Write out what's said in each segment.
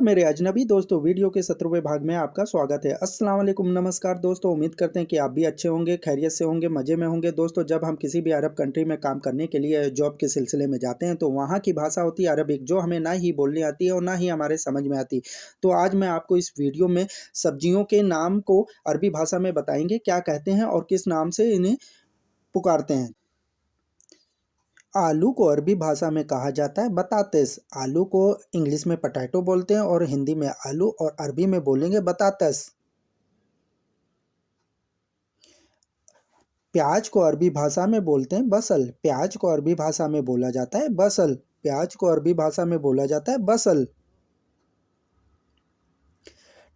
मेरे अजनबी दोस्तों, वीडियो के 17वें भाग में आपका स्वागत है। अस्सलाम वालेकुम, नमस्कार दोस्तों। उम्मीद करते हैं कि आप भी अच्छे होंगे, खैरियत से होंगे, मज़े में होंगे। दोस्तों, जब हम किसी भी अरब कंट्री में काम करने के लिए जॉब के सिलसिले में जाते हैं तो वहाँ की भाषा होती है अरबिक, जो हमें ना ही बोलनी आती है और ना ही हमारे समझ में आती। तो आज मैं आपको इस वीडियो में सब्जियों के नाम को अरबी भाषा में बताएंगे, क्या कहते हैं और किस नाम से इन्हें पुकारते हैं। आलू को अरबी भाषा में कहा जाता है बतातेस। आलू को इंग्लिश में पटैटो बोलते हैं और हिंदी में आलू, और अरबी में बोलेंगे बतातस। प्याज को अरबी भाषा में बोलते हैं बसल। प्याज को अरबी भाषा में बोला जाता है बसल। प्याज को अरबी भाषा में बोला जाता है बसल।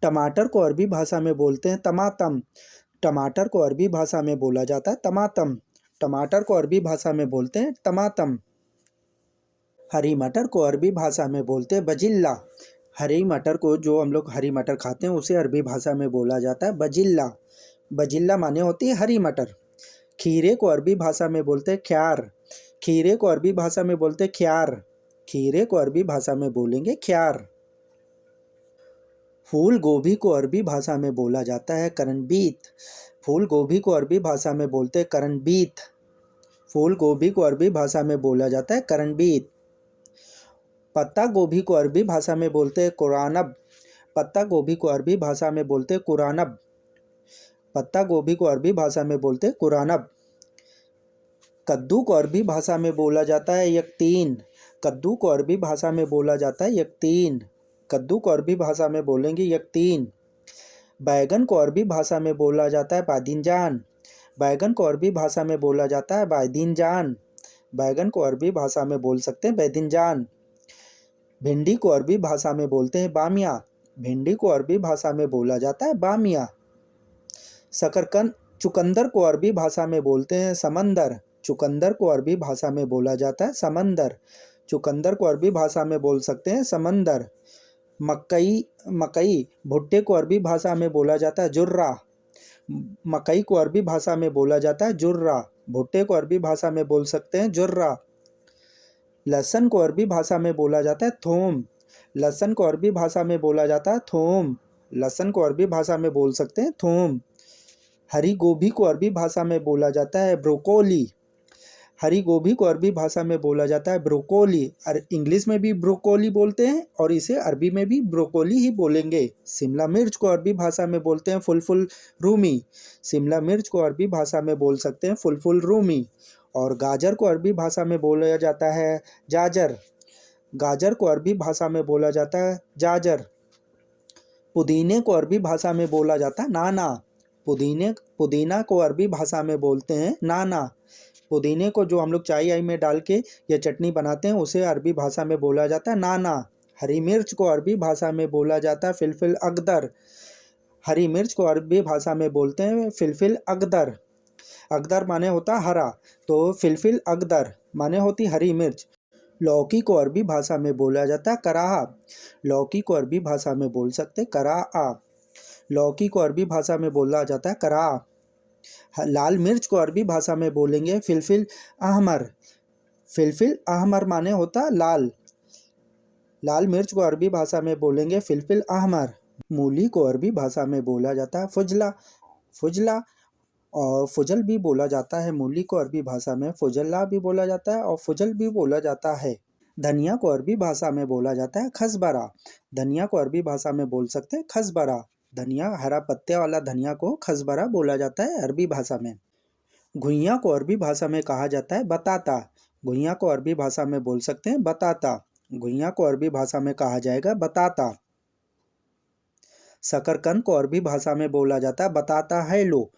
टमाटर को अरबी भाषा में बोलते हैं तमातम। टमाटर को अरबी भाषा में बोला जाता है तमातम। टमाटर को अरबी भाषा में बोलते हैं तमातम। हरी मटर को अरबी भाषा में बोलते हैं बजिल्ला। हरी मटर को, जो हम लोग हरी मटर खाते हैं, उसे अरबी भाषा में बोला जाता है बजिल्ला। बजिल्ला माने होती है हरी मटर। खीरे को अरबी भाषा में बोलते हैं ख्यार। खीरे को अरबी भाषा में बोलते हैं ख्यार। खीरे को अरबी भाषा में बोलेंगे ख्यार। फूल गोभी को अरबी भाषा में बोला जाता है करनबीत। फूल गोभी को अरबी भाषा में बोलते हैं करनबीत। फूल गोभी को अरबी भाषा में बोला जाता है करनबीत। पत्ता गोभी को अरबी भाषा में बोलते हैं कुरानब। पत्ता गोभी को अरबी भाषा में बोलते हैं कुरानब। पत्ता गोभी को अरबी भाषा में बोलते हैं कुरानब। कद्दू को अरबी भाषा में बोला जाता है यकतीन। कद्दू को अरबी भाषा में बोला जाता है यकतीन। कद्दू को अरबी भाषा में बोलेंगे यकतीन। बैगन को अरबी भाषा में बोला जाता है बादिनजान। बैगन को अरबी भाषा में बोला जाता है बादिनजान। बैगन को अरबी भाषा में बोल सकते हैं बैदिनजान। भिंडी को अरबी भाषा में बोलते हैं बामिया। भिंडी को अरबी भाषा में बोला जाता है बामिया। शकरकंद चुकंदर को अरबी भाषा में बोलते हैं समंदर। चुकंदर को अरबी भाषा में बोला जाता है समंदर। चुकंदर को अरबी भाषा में बोल सकते हैं समंदर। मकई मकई भुट्टे को अरबी भाषा में बोला जाता है जुर्रा। मकई को अरबी भाषा में बोला जाता है जुर्रा। भुट्टे को अरबी भाषा में बोल सकते हैं जुर्रा। लहसुन को अरबी भाषा में बोला जाता है थोम। लहसुन को अरबी भाषा में बोला जाता है थोम। लहसुन को अरबी भाषा में बोल सकते हैं थोम। हरी गोभी को अरबी भाषा में बोला जाता है ब्रोकोली। हरी गोभी को अरबी भाषा में बोला जाता है ब्रोकोली। और इंग्लिश में भी ब्रोकोली बोलते हैं और इसे अरबी में भी ब्रोकोली ही बोलेंगे। शिमला मिर्च को अरबी भाषा में बोलते हैं फुलफुल रूमी। शिमला मिर्च को अरबी भाषा में बोल सकते हैं फुलफुल रूमी। और गाजर को अरबी भाषा में बोला जाता है जाजर। गाजर को अरबी भाषा में बोला जाता है जाजर। पुदीने को अरबी भाषा में बोला जाता है नाना। पुदीना को अरबी भाषा में बोलते हैं नाना। पुदीने को, जो हम लोग चाय आई में डाल के या चटनी बनाते हैं, उसे अरबी भाषा में बोला जाता है नाना। हरी मिर्च को अरबी भाषा में बोला जाता है फिलफिल अगदर। हरी मिर्च को अरबी भाषा में बोलते हैं फिलफिल अगदर। अगदर माने होता हरा, तो फिलफिल अगदर माने होती हरी मिर्च। लौकी को अरबी भाषा में बोला जाता है कराहा। लौकी को अरबी भाषा में बोल सकते हैं कराआ। लौकी को अरबी भाषा में बोला जाता है कराआ। लाल मिर्च को अरबी भाषा में बोलेंगे फिलफिल अहमर। फिलफिल अहमर माने होता लाल। लाल मिर्च को अरबी भाषा में बोलेंगे फिलफिल अहमर। मूली को अरबी भाषा में बोला जाता है फुजला। फुजला और फुजल भी बोला जाता है। मूली को अरबी भाषा में फुजल्ला भी बोला जाता है और फुजल भी बोला जाता है। धनिया को अरबी भाषा में बोला जाता है खसबरा। धनिया को अरबी भाषा में बोल सकते हैं खसबरा। धनिया, हरा पत्ते वाला धनिया को खसबरा बोला जाता है अरबी भाषा में। घुइयाँ को अरबी भाषा में कहा जाता है बताता। घुइयाँ को अरबी भाषा में बोल सकते हैं बताता। घुइयाँ को अरबी भाषा में कहा जाएगा बताता। शकरकंद को अरबी भाषा में बोला जाता है बताता हैलो।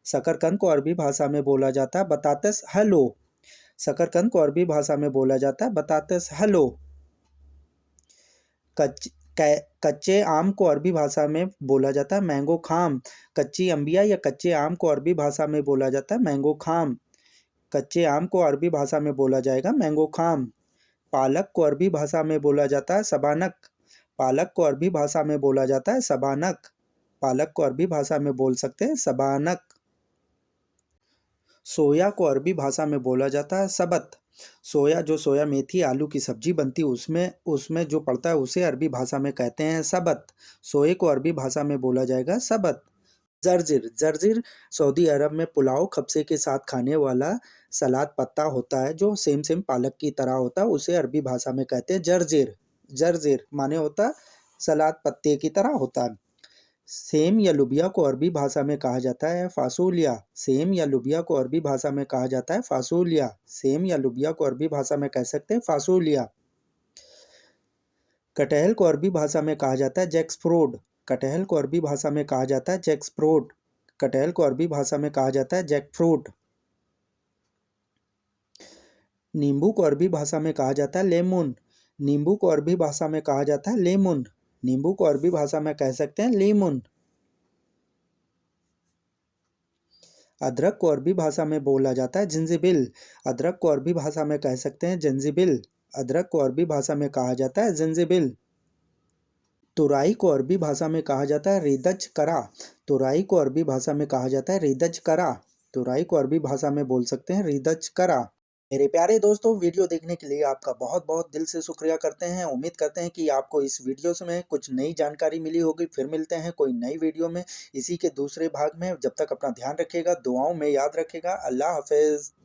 शकरकंद को अरबी भाषा में बोला जाता है बतातस हेलो। शकरकंद को अरबी भाषा में बोला जाता है बतातस हेलो। कच्चे आम को अरबी भाषा में बोला जाता है मैंगो खाम। कच्ची अंबिया या कच्चे आम को अरबी भाषा में बोला जाता है मैंगो खाम। कच्चे आम को अरबी भाषा में बोला जाएगा मैंगो खाम। पालक को अरबी भाषा में बोला जाता है सबानक। पालक को अरबी भाषा में बोला जाता है सबानक। पालक को अरबी भाषा में बोल सकते हैं सबानक। सोया को अरबी भाषा में बोला जाता है सबत। सोया जो सोया मेथी आलू की सब्जी बनती है उसमें उसमें जो पड़ता है उसे अरबी भाषा में कहते हैं सबत। सोए को अरबी भाषा में बोला जाएगा सबत। जर्जिर जर्जिर सऊदी अरब में पुलाव खबसे के साथ खाने वाला सलाद पत्ता होता है जो सेम सेम पालक की तरह होता है, उसे अरबी भाषा में कहते हैं जर्जिर। जर्जिर माने होता है सलाद पत्ते की तरह होता है। सेम या लुबिया को अरबी भाषा में कहा जाता है फासूलिया। सेम या लुबिया को अरबी भाषा में कहा जाता है फासूलिया। सेम या लुबिया को अरबी भाषा में कह सकते हैं फासूलिया। कटहल को अरबी भाषा में कहा जाता है जैक्सफ्रूट। कटहल को अरबी भाषा में कहा जाता है जैक्सफ्रूट। कटहल को अरबी भाषा में कहा जाता है जैकफ्रूट। नींबू को अरबी भाषा में कहा जाता है लेमन। नींबू को अरबी भाषा में कहा जाता है लेमन। नींबू को अरबी भाषा में कह सकते हैं लेमन। अदरक को अरबी भाषा में बोला जाता है जिंजिबिल। अदरक को अरबी भाषा में कह सकते हैं जिंजिबिल। अदरक को अरबी भाषा में कहा जाता है जिंजिबिल। तुराई को अरबी भाषा में कहा जाता है रिदज करा। तुराई को अरबी भाषा में कहा जाता है रिदज करा। तुराई को अरबी भाषा में बोल सकते हैं रिदज करा। मेरे प्यारे दोस्तों, वीडियो देखने के लिए आपका बहुत बहुत दिल से शुक्रिया करते हैं। उम्मीद करते हैं कि आपको इस वीडियो से में कुछ नई जानकारी मिली होगी। फिर मिलते हैं कोई नई वीडियो में इसी के दूसरे भाग में। जब तक अपना ध्यान रखिएगा, दुआओं में याद रखिएगा। अल्लाह हाफिज़।